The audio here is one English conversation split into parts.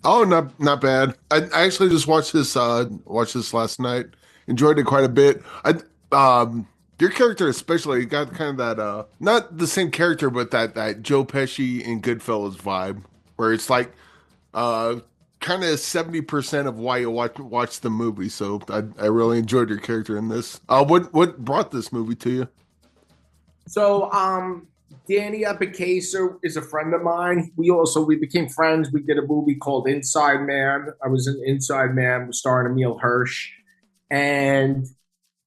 Oh, not bad. I actually just watched this last night. Enjoyed it quite a bit. I your character especially got kind of that not the same character, but that Joe Pesci in Goodfellas vibe, where it's like uh kind of 70% of why you watch the movie. So I really enjoyed your character in this. What brought this movie to you? So, Danny Epicasa is a friend of mine. We became friends. We did a movie called Inside Man. I was in Inside Man, starring Emil Hirsch, and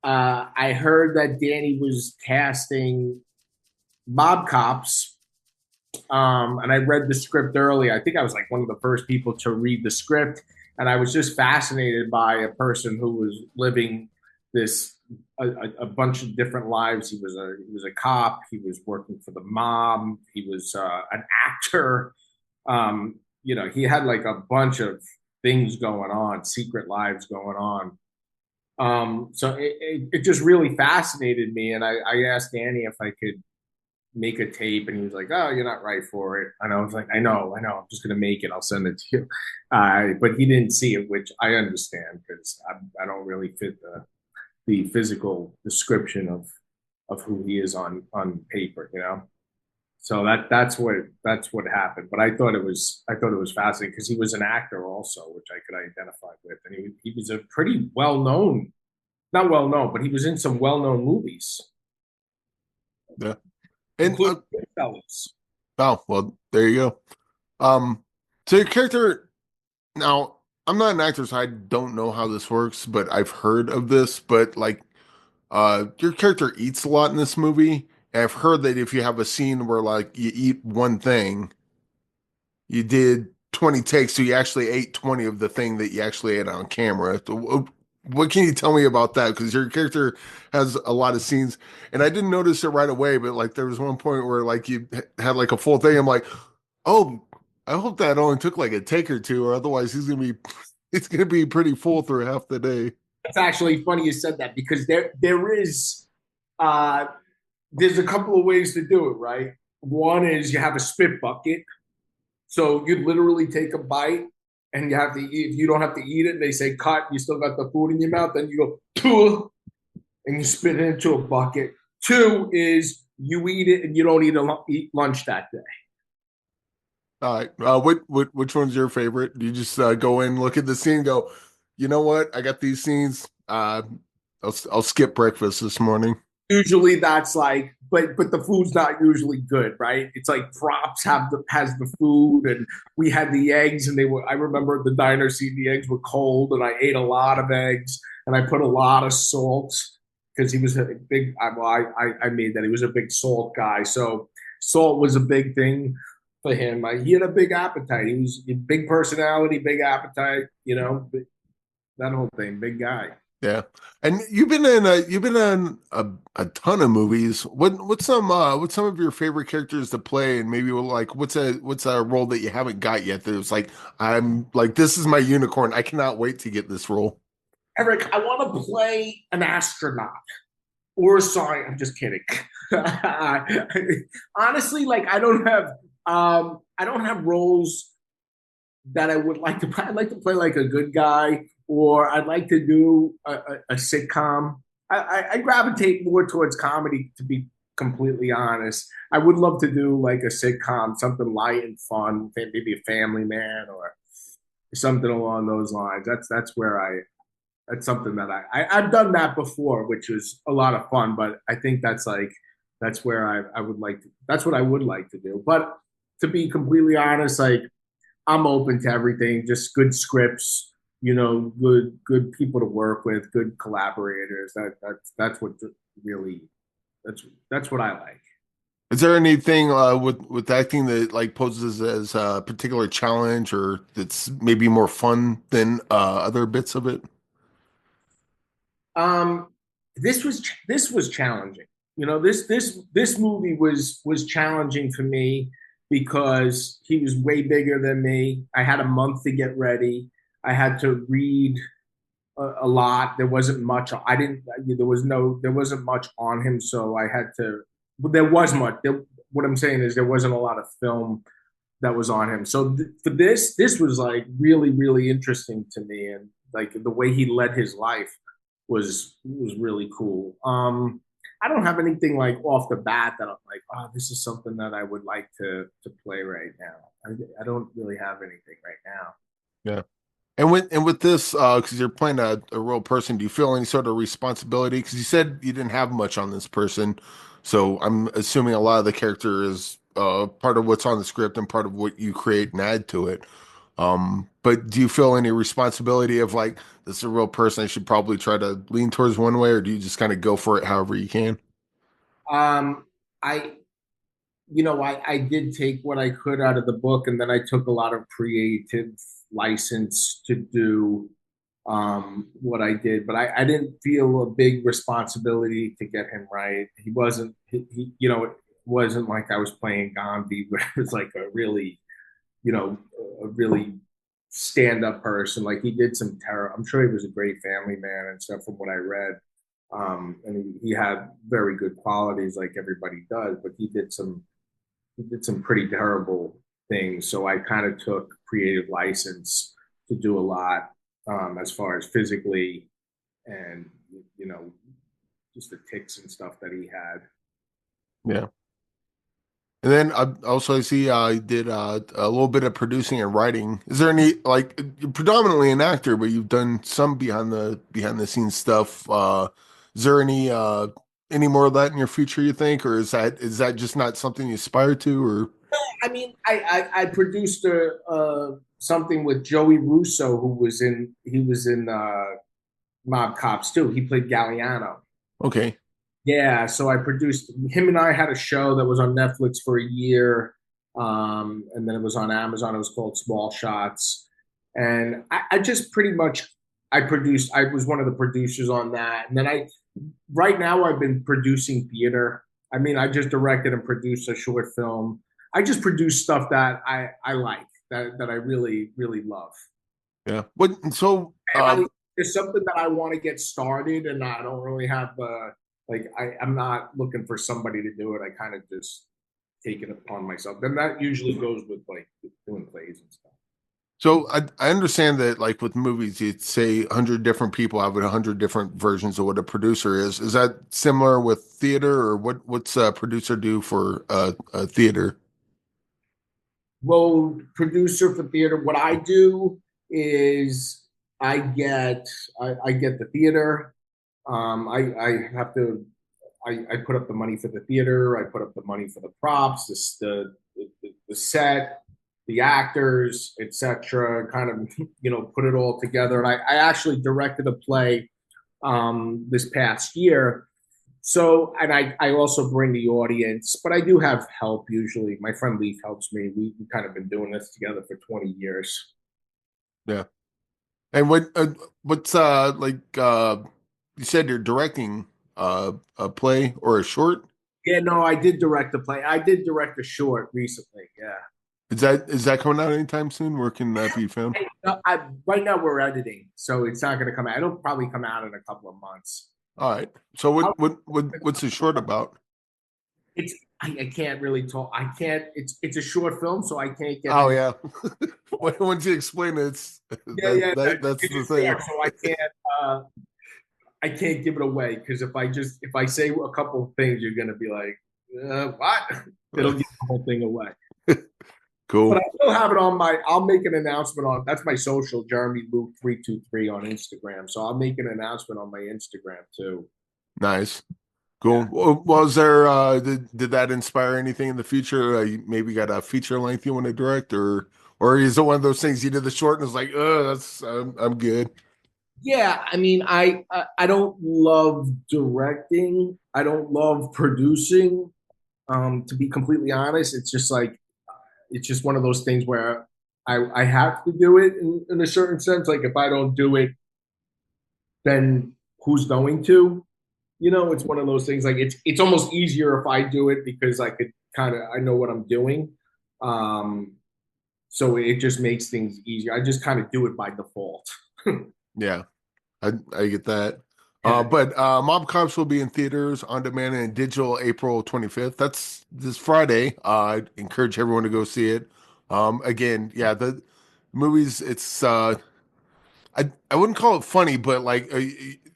I heard that Danny was casting mob cops. And I read the script early. I think I was like one of the first people to read the script, and I was just fascinated by a person who was living this a bunch of different lives. He was a cop. He was working for the mob. He was an actor. He had like a bunch of things going on, secret lives going on. So it just really fascinated me, and I asked Danny if I could make a tape, and he was like, "Oh, you're not right for it." And I was like, I know, I'm just gonna make it. I'll send it to you." But he didn't see it, which I understand because I don't really fit the physical description of who he is on paper. So that's what happened. But I thought it was fascinating because he was an actor also, which I could identify with, and he was a pretty well known, not well known, but he was in some well known movies, Yeah. And including Goodfellas. oh well, there you go. So your character now, I'm not an actor, so I don't know how this works, but I've heard of this. But like, your character eats a lot in this movie, and I've heard that if you have a scene where like you eat one thing, you did 20 takes, so you actually ate 20 of the thing that you actually ate on camera. So, what can you tell me about that? Because your character has a lot of scenes, and I didn't notice it right away, but like there was one point where like you had like a full thing. I'm like, oh, I hope that only took like a take or two, or otherwise it's gonna be pretty full through half the day. It's actually funny you said that because uh, there's a couple of ways to do it, right? One is you have a spit bucket, so you literally take a bite and you have to eat. If you don't have to eat it, they say cut. You still got the food in your mouth, then you go and you spit it into a bucket. Two is you eat it and you don't eat lunch that day. All right, which one's your favorite? You just go in, look at the scene, go, you know what? I got these scenes. I'll skip breakfast this morning. Usually that's like, but the food's not usually good, right? It's like props has the food, and we had the eggs, and they were. I remember at the diner seeing the eggs were cold, and I ate a lot of eggs, and I put a lot of salt because he was a big. I made that he was a big salt guy, so salt was a big thing for him. He had a big appetite. He was a big personality, big appetite. That whole thing, big guy. Yeah, and you've been in a ton of movies. What's some of your favorite characters to play, and maybe like what's a role that you haven't got yet that was like I'm like this is my unicorn. I cannot wait to get this role. Eric, I want to play an astronaut or a scientist. I'm just kidding. Honestly, like I don't have roles that I would like to play. I'd like to play like a good guy, or I'd like to do a sitcom. I gravitate more towards comedy, to be completely honest. I would love to do like a sitcom, something light and fun, maybe a Family Man or something along those lines. That's something that I've done that before, which was a lot of fun. But I think that's where I would like to. That's what I would like to do. But to be completely honest, like I'm open to everything. Just good scripts, good people to work with, good collaborators. That's what really that's what I like. Is there anything with acting that like poses as a particular challenge or that's maybe more fun than other bits of it? Um, this was challenging. This movie was challenging for me because he was way bigger than me. I had a month to get ready. I had to read a lot. There wasn't much. I didn't. There wasn't much on him, so I had to. There was much. What I'm saying is there wasn't a lot of film that was on him. So for this was like really, really interesting to me, and like the way he led his life was really cool. I don't have anything like off the bat that I'm like, oh, this is something that I would like to play right now. I don't really have anything right now. Yeah. And with this, because you're playing a real person, do you feel any sort of responsibility? Because you said you didn't have much on this person, so I'm assuming a lot of the character is part of what's on the script and part of what you create and add to it. But do you feel any responsibility of like this is a real person? I should probably try to lean towards one way, or do you just kind of go for it however you can? Um, I I did take what I could out of the book, and then I took a lot of creative license to do what I did. But I didn't feel a big responsibility to get him right. He wasn't, it wasn't like I was playing Gandhi, where it was like a really stand up person. Like he did some terror. I'm sure he was a great family man and stuff from what I read. And he had very good qualities, like everybody does, but he did some pretty terrible things. So I kind of took creative license to do a lot as far as physically and you know just the ticks and stuff that he had. Yeah. And then also I see you did a little bit of producing and writing. Is there any like you're predominantly an actor, but you've done some behind the scenes stuff. Is there any more of that in your future, you think, or is that just not something you aspire to, or I mean, I produced something with Joey Russo, who was in Mob Cops too. He played Galliano. okay, Yeah, so I produced him and I had a show that was on Netflix for a year, and then it was on Amazon. It was called Small Shots, and I just pretty much I produced. I was one of the producers on that, and then I right now I've been producing theater. I mean, I just directed and produced a short film. I just produce stuff that I like that I really love. yeah. What so It's something that I want to get started, and I don't really have like I'm not looking for somebody to do it. I kind of just take it upon myself. And that usually goes with like doing plays and stuff. I understand that like with movies, you'd say 100 different people have 100 different versions of what a producer is. Is that similar with theater, or what's a producer do for a theater? Well, producer for theater, what I do is I get I get the theater. I have to I put up the money for the theater. I put up the money for the props, the set, the actors, etc. Kind of put it all together. And I actually directed a play this past year. So, and I also bring the audience, but I do have help usually. My friend Leaf helps me. We kind of been doing this together for 20 years. Yeah. And what's like you said you're directing a play or a short? Yeah, no, I did direct a play. I did direct a short recently. Yeah. Is that coming out anytime soon? Where can that be found? Right now we're editing, so it's not going to come out. It'll probably come out in a couple of months. All right. So what's the short about? It's I can't really talk. I can't. It's a short film, so I can't get Oh in. yeah. Once you explain it, it's Yeah. that's It's the just thing. short, so uh I can't give it away because if I say a couple of things, you're gonna be like, what? It'll give the whole thing away. But I Cool. still have it on my. I'll make an announcement on. That's my social, Jeremy Luke 323 on Instagram. So I'll make an announcement on my Instagram too. Nice. Cool. Yeah. Was there did that inspire anything in the future? You maybe got a feature length you want to direct, or is it one of those things you did the short and it's like, oh, that's I'm good. Yeah, I mean, I don't love directing. I don't love producing. To be completely honest, it's just like it's just one of those things where I have to do it in a certain sense. Like if I don't do it, then who's going to? It's one of those things. Like it's almost easier if I do it because I could kind of I know what I'm doing. Um, so it just makes things easier. I just kind of do it by default. Yeah, I get that. Yeah. But Mob Cops will be in theaters on demand and digital April 25th. That's this Friday. I encourage everyone to go see it. Again, yeah, the movies, it's I wouldn't call it funny, but like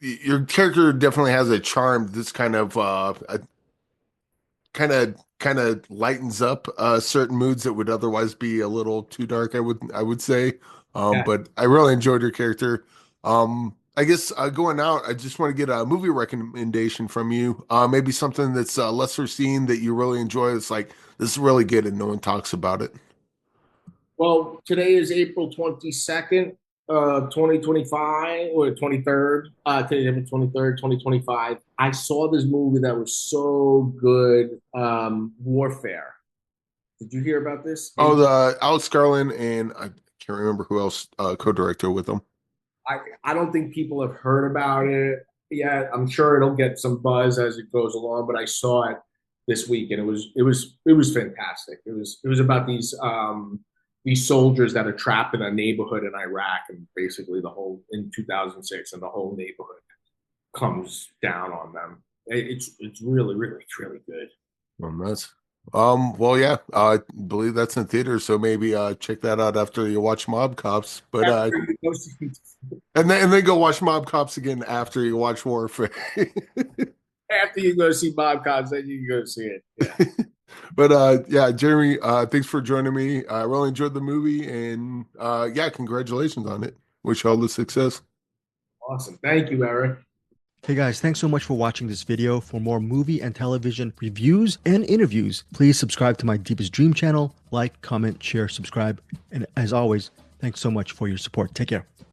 your character definitely has a charm that's kind of lightens up certain moods that would otherwise be a little too dark, I would say. Yeah. But I really enjoyed your character. I guess going out, I just want to get a movie recommendation from you. Maybe something that's lesser seen that you really enjoy. It's like this is really good and no one talks about it. Well, today is April 22nd, 2025, or 23rd. Today is April 23rd, 2025. I saw this movie that was so good, Warfare. Did you hear about this? Oh, the Alex Garland and I can't remember who else co-director with them. I don't think people have heard about it yet. I'm sure it'll get some buzz as it goes along, but I saw it this week and it was fantastic. It was about these soldiers that are trapped in a neighborhood in Iraq, and basically the whole in 2006, and the whole neighborhood comes down on them. It's really good. Well, nuts. Well, yeah, I believe that's in theater, so maybe check that out after you watch Mob Cops. But After you go see, and then go watch Mob Cops again after you watch Warfare. after you go see Bob Cobbs, then you can go see it. Yeah, But yeah, Jeremy, thanks for joining me. I really enjoyed the movie, and yeah, congratulations on it. Wish you all the success. awesome. Thank you, Eric. Hey guys, thanks so much for watching this video. For more movie and television reviews and interviews, please subscribe to my Deepest Dream channel. Like, comment, share, subscribe. And as always, thanks so much for your support. Take care.